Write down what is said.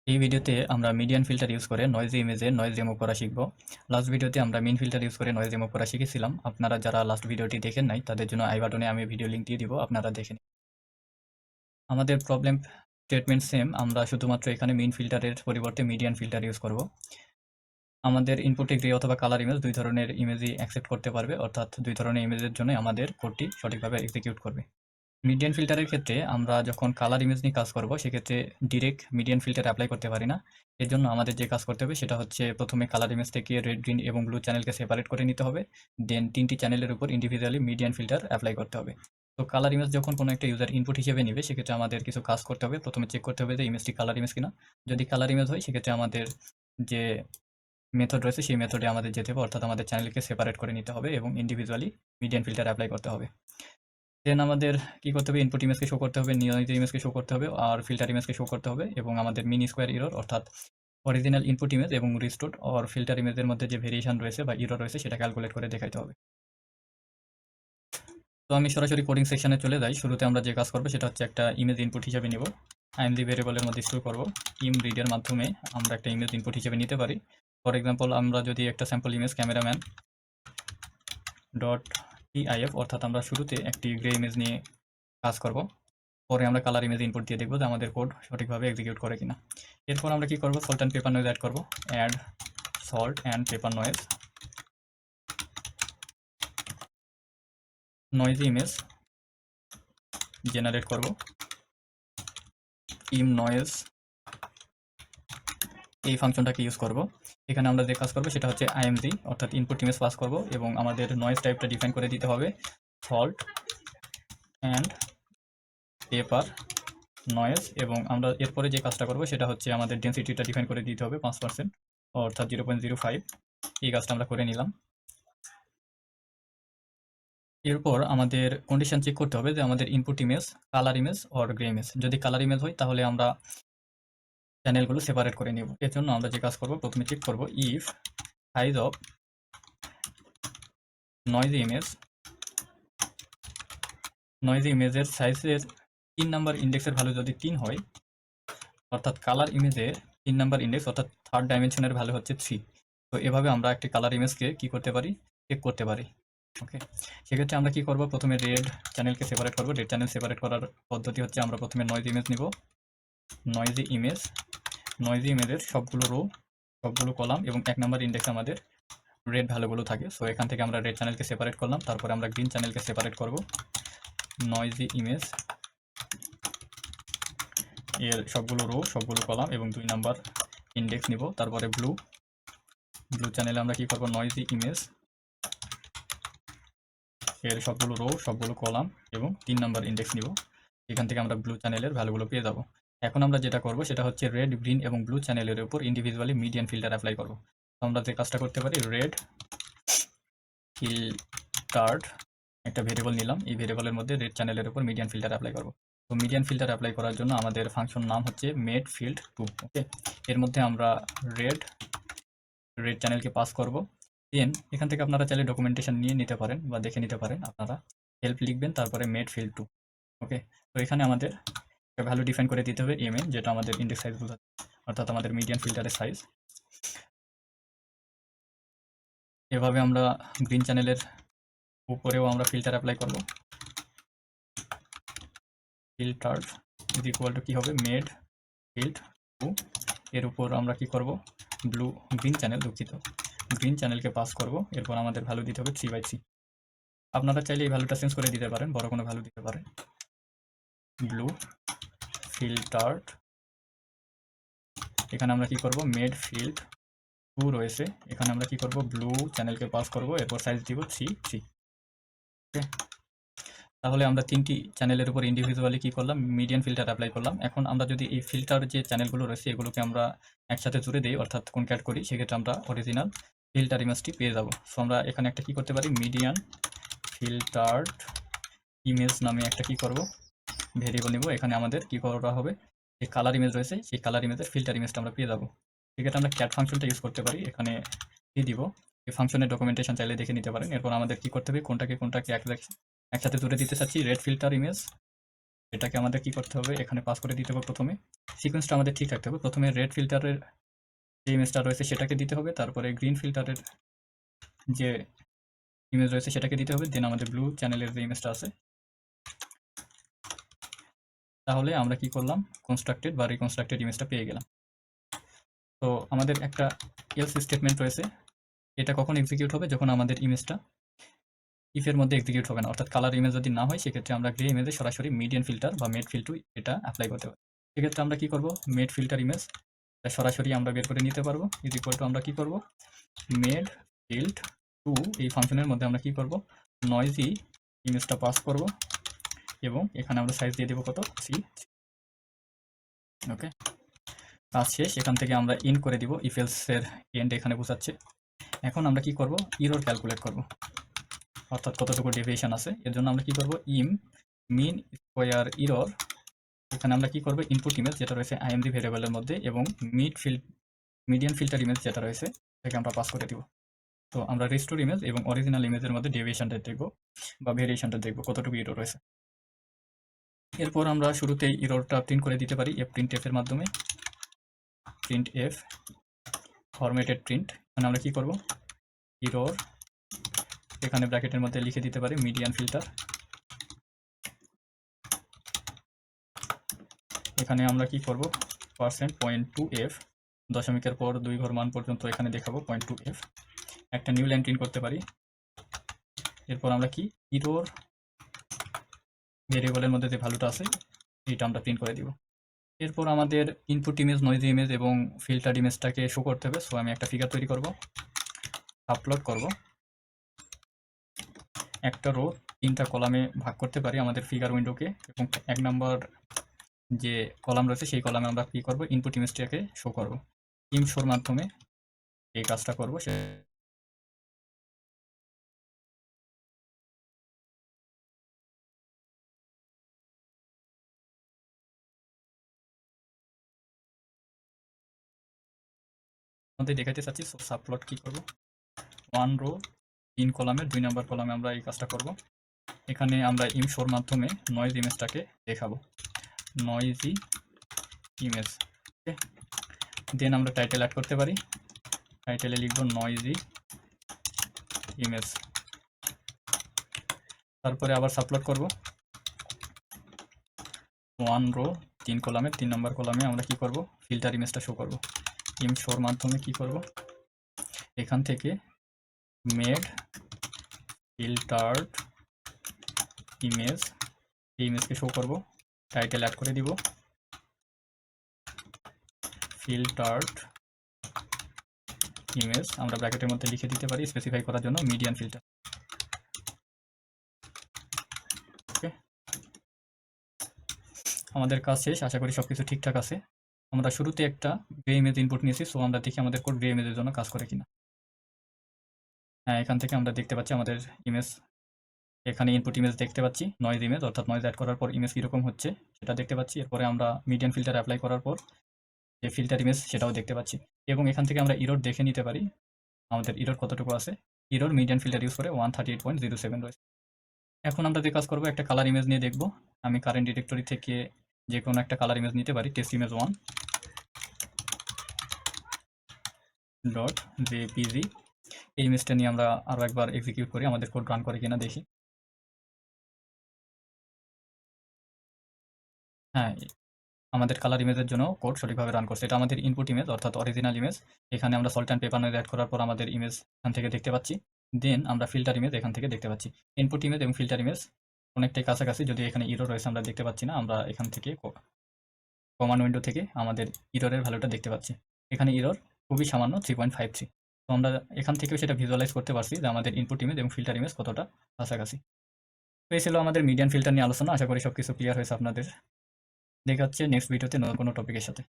এই ভিডিওতে আমরা মিডিয়ান ফিল্টার ইউজ করে নয়েজি ইমেজের নয়েজ রিমুভ করা শিখব। লাস্ট ভিডিওতে আমরা মিন ফিল্টার ইউজ করে নয়েজ রিমুভ করা শিখেছিলাম। আপনারা যারা লাস্ট ভিডিওটি দেখেন নাই তাদের জন্য আই বাটনে আমি ভিডিও লিঙ্ক দিয়ে দিব, আপনারা দেখে নিন। আমাদের প্রবলেম স্টেটমেন্ট সেম, আমরা শুধুমাত্র এখানে মিন ফিল্টারের পরিবর্তে মিডিয়ান ফিল্টার ইউজ করব। আমাদের ইনপুটে গ্রে অথবা কালার ইমেজ দুই ধরনের ইমেজই অ্যাকসেপ্ট করতে পারবে, অর্থাৎ দুই ধরনের ইমেজের জন্য আমাদের কোডটি সঠিকভাবে এক্সিকিউট করবে। মিডিয়ান ফিল্টারের ক্ষেত্রে আমরা যখন কালার ইমেজ নিয়ে কাজ করব সেক্ষেত্রে ডিরেক্ট মিডিয়ান ফিল্টার অ্যাপ্লাই করতে পারি না। এর জন্য আমাদের যে কাজ করতে হবে সেটা হচ্ছে প্রথমে কালার ইমেজ থেকে রেড, গ্রিন এবং ব্লু চ্যানেলকে সেপারেট করে নিতে হবে। দেন তিনটি চ্যানেলের উপর ইন্ডিভিজুয়ালি মিডিয়ান ফিল্টার অ্যাপ্লাই করতে হবে। তো কালার ইমেজ যখন কোনো একটা ইউজার ইনপুট হিসেবে নেবে সেক্ষেত্রে আমাদের কিছু কাজ করতে হবে। প্রথমে চেক করতে হবে যে ইমেজটি কালার ইমেজ কিনা। যদি কালার ইমেজ হয় সেক্ষেত্রে আমাদের যে মেথড রয়েছে সেই মেথডে আমাদের যেতে হবে, অর্থাৎ আমাদের চ্যানেলকে সেপারেট করে নিতে হবে এবং ইন্ডিভিজুয়ালি মিডিয়ান ফিল্টার অ্যাপ্লাই করতে হবে। দেন আমাদের কি করতে হবে, ইনপুট ইমেজকে শো করতে হবে, নয়েজ ইমেজকে শো করতে হবে, আর ফিল্টার ইমেজকে শো করতে হবে, এবং আমাদের মিন স্কোয়ার এরর অর্থাৎ অরিজিনাল ইনপুট ইমেজ এবং রিস্টোর্ড অর ফিল্টার ইমেজের মধ্যে যে ভেরিয়েশন রয়েছে বা এরর রয়েছে সেটা ক্যালকুলেট করে দেখাইতে হবে। তো আমি সরাসরি কোডিং সেকশনে চলে যাই। শুরুতে আমরা যে কাজ করবো সেটা হচ্ছে একটা ইমেজ ইনপুট হিসেবে নিব। আইএমডি ভেরিয়েবলের মধ্যে স্টোর করব। ইম রিডের মাধ্যমে আমরা একটা ইমেজ ইনপুট হিসেবে নিতে পারি। ফর এক্সাম্পল আমরা যদি একটা sample image cameraman dot TIF, অর্থাৎ আমরা শুরুতে একটি গ্রে ইমেজ নিয়ে কাজ করব। পরে আমরা কালার ইমেজ ইনপুট দিয়ে দেখব যে আমাদের কোড সঠিকভাবে এক্সিকিউট করে কিনা। এরপর আমরা কি করব, salt and pepper noise add করব। Add salt and pepper noise, noisy image generate করব। ইম নয়েজ এই ফাংশনটাকে ইউজ করব। এখানে আমরা যে কাজ করব সেটা হচ্ছে আইএমজি অর্থাৎ ইনপুট ইমেজ পাস করব এবং আমাদের নয়েজ টাইপটা ডিফাইন করে দিতে হবে সল্ট অ্যান্ড পেপার নয়েজ, এবং আমরা এরপরে যে কাজটা করব সেটা হচ্ছে আমাদের ডেন্সিটিটা ডিফাইন করে দিতে হবে 5%, অর্থাৎ 0.05। এই কাজটা আমরা করে নিলাম। এরপর আমাদের কন্ডিশন চেক করতে হবে যে আমাদের input image colour image or grey image. যদি কালার ইমেজ হয় তাহলে আমরা চ্যানেলগুলো সেপারেট করে নেব। এর জন্য আমরা যে কাজ করব, প্রথমে চেক করব ইফ সাইজ অফ নয়েজি ইমেজের সাইজের 3 নাম্বার ইন্ডেক্সের ভ্যালু যদি 3 হয়, অর্থাৎ কালার ইমেজের 3 নাম্বার ইন্ডেক্স অর্থাৎ থার্ড ডাইমেনশনের ভ্যালু হচ্ছে 3। তো এভাবে আমরা একটি কালার ইমেজকে কি করতে পারি, চেক করতে পারি। ওকে, সেক্ষেত্রে আমরা কি করব, প্রথমে রেড চ্যানেলকে সেপারেট করব। রেড চ্যানেল সেপারেট করার পদ্ধতি হচ্ছে আমরা প্রথমে নয়েজ ইমেজ নিব। নয়েজি ইমেজের সবগুলো রো, সবগুলো কলাম এবং 1 নাম্বার ইন্ডেক্সে আমাদের রেড ভ্যালুগুলো থাকে। সো এখান থেকে আমরা রেড চ্যানেলকে সেপারেট করলাম, তারপরে আমরা গ্রিন চ্যানেলকে সেপারেট করব। নয়েজি ইমেজ এর সবগুলো রো, সবগুলো কলাম এবং 2 নাম্বার ইন্ডেক্স নিব। তারপরে ব্লু চ্যানেলে আমরা কি করব, নয়েজি ইমেজ এর সবগুলো রো, সবগুলো কলাম এবং 3 নাম্বার ইন্ডেক্স নিব। এখান থেকে আমরা ব্লু চ্যানেলের ভ্যালুগুলো পেয়ে যাব। এখন আমরা যেটা করব সেটা হচ্ছে রেড, গ্রিন এবং ব্লু চ্যানেলের উপর ইন্ডিভিজুয়ালি মিডিয়ান ফিল্টার অ্যাপ্লাই করব। আমরা যে কাজটা করতে পারি, রেড ফিল্টার একটা ভেরিয়েবল নিলাম, এই ভেরিয়েবলের মধ্যে রেড চ্যানেলের উপর মিডিয়ান ফিল্টার অ্যাপ্লাই করব। তো মিডিয়ান ফিল্টার অ্যাপ্লাই করার জন্য আমাদের ফাংশন নাম হচ্ছে মেড ফিল্ড 2। ওকে, এর মধ্যে আমরা রেড চ্যানেলকে পাস করব। দেন এখান থেকে আপনারা চাইলে ডকুমেন্টেশন নিয়ে নিতে পারেন বা দেখে নিতে পারেন। আপনারা হেল্প লিখবেন, তারপরে মেড ফিল্ড 2। ওকে, তো এখানে আমাদের একটা ভ্যালু ডিফাইন করে দিতে হবে এম এ, যেটা আমাদের ইন্ডেক্স সাইজ বোঝাচ্ছে, অর্থাৎ আমাদের মিডিয়ান ফিল্টারের সাইজ। এভাবে আমরা গ্রিন চ্যানেলের উপরেও আমরা ফিল্টার অ্যাপ্লাই করব। ফিল্টার ইজ ইকুয়াল টু কি হবে, মেড ফিল্ড 2। এর উপর আমরা কি করব, গ্রিন চ্যানেলকে পাস করব। এরপর আমাদের ভ্যালু দিতে হবে 3/3। আপনারা চাইলে এই ভ্যালুটা চেঞ্জ করে দিতে পারেন, বড় কোনো ভ্যালু দিতে পারেন। ব্লু ফিল্টার, এখানে আমরা কি করব, মেড ফিল্ড 2 রয়েছে, এখানে আমরা কি করব, ব্লু চ্যানেলকে পাস করব, এরপর সাইজ দিব 3। ওকে, তাহলে আমরা 3টি চ্যানেলের উপর ইন্ডিভিজুয়ালি কি করলাম, মিডিয়ান ফিল্টার অ্যাপ্লাই করলাম। এখন আমরা যদি এই ফিল্টার যে চ্যানেলগুলো রয়েছে এগুলোকে আমরা একসাথে জুড়ে দিই, অর্থাৎ কনক্যাট করি, সেক্ষেত্রে আমরা অরিজিনাল ফিল্টার ইমেজটি পেয়ে যাব। সো আমরা এখানে একটা কি করতে পারি, মিডিয়ান ফিল্টার ইমেজ নামে একটা কি করব, ভেরিয়েবল নিব। এখানে আমাদের কি করা হবে, যে কালার ইমেজ রয়েছে সেই কালার ইমেজের ফিল্টার ইমেজটা আমরা পেয়ে যাবো। সেক্ষেত্রে আমরা ক্যাট ফাংশনটা ইউজ করতে পারি, এখানে দিয়ে দিব। এই ফাংশনের ডকুমেন্টেশন চাইলে দেখে নিতে পারেন। এরপর আমাদের কি করতে হবে, কোনটাকে একসাথে জুড়ে দিতে চাচ্ছি, রেড ফিল্টার ইমেজ এটাকে আমাদের কি করতে হবে, এখানে পাস করে দিতে হবে। প্রথমে সিকোয়েন্সটা আমাদের ঠিক রাখতে হবে। প্রথমে রেড ফিল্টারের যে ইমেজটা রয়েছে সেটাকে দিতে হবে, তারপরে গ্রিন ফিল্টারের যে ইমেজ রয়েছে সেটাকে দিতে হবে, দেন আমাদের ব্লু চ্যানেলের যে ইমেজটা আছে। তাহলে আমরা কি করলাম, কনস্ট্রাক্টেড বা রিকনস্ট্রাক্টেড ইমেজটা পেয়ে গেলাম। তো আমাদের একটা এলস স্টেটমেন্ট রয়েছে, এটা কখন এক্সিকিউট হবে, যখন আমাদের ইমেজটা ইফের মধ্যে এক্সিকিউট হবে না, অর্থাৎ কালার ইমেজ যদি না হয় সেক্ষেত্রে আমরা গ্রে ইমেজে সরাসরি মিডিয়ান ফিল্টার বা মেড ফিল্টার এটা অ্যাপ্লাই করতে পারি। সেক্ষেত্রে আমরা কি করব, মেড ফিল্টার ইমেজ সরাসরি আমরা বের করে নিতে পারবো। ইজ ইকুয়াল টু আমরা কি করব, মেড ফিল্ড টু এই ফাংশনের মধ্যে আমরা কি করব, নয়েজি ইমেজটা পাস করব এবং এখানে আমরা সাইজ দিয়ে দেবো কত, 3। ওকে, কাজ শেষ। এখান থেকে আমরা ইন করে দিব, ইফ এলসের এন্ড এখানে বোঝাচ্ছে। এখন আমরা কি করব, ইরর ক্যালকুলেট করব, অর্থাৎ কতটুকু ডেভিয়েশন আছে। এর জন্য আমরা কি করব, মিন স্কোয়ার ইরর। এখানে আমরা কি করব, ইনপুট ইমেজ যেটা রয়েছে আইএমডি ভেরিয়েবলের মধ্যে এবং মিডিয়ান ফিল্টার ইমেজ যেটা রয়েছে সেটাকে আমরা পাস করে দিব। তো আমরা রেস্টোর ইমেজ এবং অরিজিনাল ইমেজের মধ্যে ডেভিয়েশনটা দেখব বা ভেরিয়েশনটা দেখব কতটুকু ইরর রয়েছে। এরপর আমরা শুরুতেই ইররটা প্রিন্ট করে দিতে পারি প্রিন্ট এফ এর মাধ্যমে। প্রিন্ট এফ ফরম্যাটেড প্রিন্ট, মানে আমরা কি করব, ইরর এখানে ব্র্যাকেটের মধ্যে লিখে দিতে পারি মিডিয়ান ফিল্টার। এখানে আমরা কি করব, %.2f দশমিকের পর 2 ঘর মান পর্যন্ত এখানে দেখাবো 0.2f। একটা নিউ লাইন প্রিন্ট করতে পারি। এরপর আমরা কি, ইরর ভেরিয়েবলের মধ্যে যে ভ্যালুটা আছে এইটা আমরা প্রিন্ট করে দিব। এরপর আমাদের ইনপুট ইমেজ, নয়েজি ইমেজ এবং ফিল্টার ইমেজটাকে শো করতে হবে। সো আমি একটা ফিগার তৈরি করব, আপলোড করব। একটা রো 3টা কলামে ভাগ করতে পারি আমাদের ফিগার উইন্ডোকে, এবং 1 নাম্বার যে কলাম রয়েছে সেই কলামে আমরা কি করব, ইনপুট ইমেজটাকে শো করব। ইম শোর মাধ্যমে এই কাজটা করব। সে মধ্যে দেখাতে চাচ্ছি। সো সাবপ্লট কি করব, 1 রো 3 কলামের 2 নাম্বার কলামে আমরা এই কাজটা করব। এখানে আমরা ইম শোর মাধ্যমে নয়েজ ইমেজটাকে দেখাবো, নয়েজি ইমেজ। ওকে, দেন আমরা টাইটেল অ্যাড করতে পারি। টাইটেলে লিখব নয়েজি ইমেজ। তারপরে আবার সাবপ্লট করব, 1 রো 3 কলামের 3 নাম্বার কলামে আমরা কি করব, ফিল্টার ইমেজটা শো করব। ইম শোর মাধ্যমে কি করব, এখান থেকে মেড ফিল্টার্ড ইমেজ, এই ইমেজকে শো করব। টাইটেল অ্যাড করে দিব ফিল্টার্ড ইমেজ, আমরা ব্র্যাকেটের মধ্যে লিখে দিতে পারি স্পেসিফাই করার জন্য মিডিয়ান ফিল্টার। ওকে, আমাদের কাজ শেষ। আশা করি সবকিছু ঠিকঠাক আছে। আমরা শুরুতে একটা গ্রে ইমেজ ইনপুট নিয়েছি, সো আমরা দেখি আমাদের কোড গ্রে ইমেজের জন্য কাজ করে কিনা। হ্যাঁ, এখান থেকে আমরা দেখতে পাচ্ছি আমাদের ইমেজ, এখানে ইনপুট ইমেজ দেখতে পাচ্ছি, নয়েজ ইমেজ, অর্থাৎ নয়েজ অ্যাড করার পর ইমেজ কীরকম হচ্ছে সেটা দেখতে পাচ্ছি। এরপরে আমরা মিডিয়ান ফিল্টার অ্যাপ্লাই করার পর যে ফিল্টার ইমেজ সেটাও দেখতে পাচ্ছি, এবং এখান থেকে আমরা ইরর দেখে নিতে পারি আমাদের ইরর কতটুকু আছে। ইরর মিডিয়ান ফিল্টার ইউজ করে 138.07 রয়েছে। এখন আমরা যে কাজ করবো, একটা কালার ইমেজ নিয়ে দেখব। আমি কারেন্ট ডিরেক্টরি থেকে যে কোনো একটা কালার ইমেজ নিতে পারি, টেস্ট ইমেজ 1.jpg। এই ইমেজটা নিয়ে আমরা আরও একবার এক্সিকিউট করি, আমাদের কোড রান করে কিনা দেখি। হ্যাঁ, আমাদের কালার ইমেজের জন্য কোড সঠিকভাবে রান করছে। এটা আমাদের ইনপুট ইমেজ, অর্থাৎ অরিজিনাল ইমেজ। এখানে আমরা salt and pepper noise add করার পর আমাদের ইমেজ এখান থেকে দেখতে পাচ্ছি। দেন আমরা ফিল্টার ইমেজ এখান থেকে দেখতে পাচ্ছি। ইনপুট ইমেজ এবং ফিল্টার ইমেজ অনেকটাই কাছাকাছি, যদি এখানে ইরর রয়েছে আমরা দেখতে পাচ্ছি না। আমরা এখান থেকে কমান্ড উইন্ডো থেকে আমাদের ইররের ভ্যালুটা দেখতে পাচ্ছি। এখানে ইরর খুবই সামান্য 3.53। তো আমরা এখান থেকেও সেটা ভিজুয়ালাইজ করতে পারছি যে আমাদের ইনপুট ইমেজ এবং ফিল্টার ইমেজ কতটা কাছাকাছি। তো এই ছিল আমাদের মিডিয়ান ফিল্টার নিয়ে আলোচনা। আশা করি সবকিছু ক্লিয়ার হয়েছে আপনাদের। দেখা হচ্ছে নেক্সট ভিডিওতে নতুন কোনো টপিকের সাথে।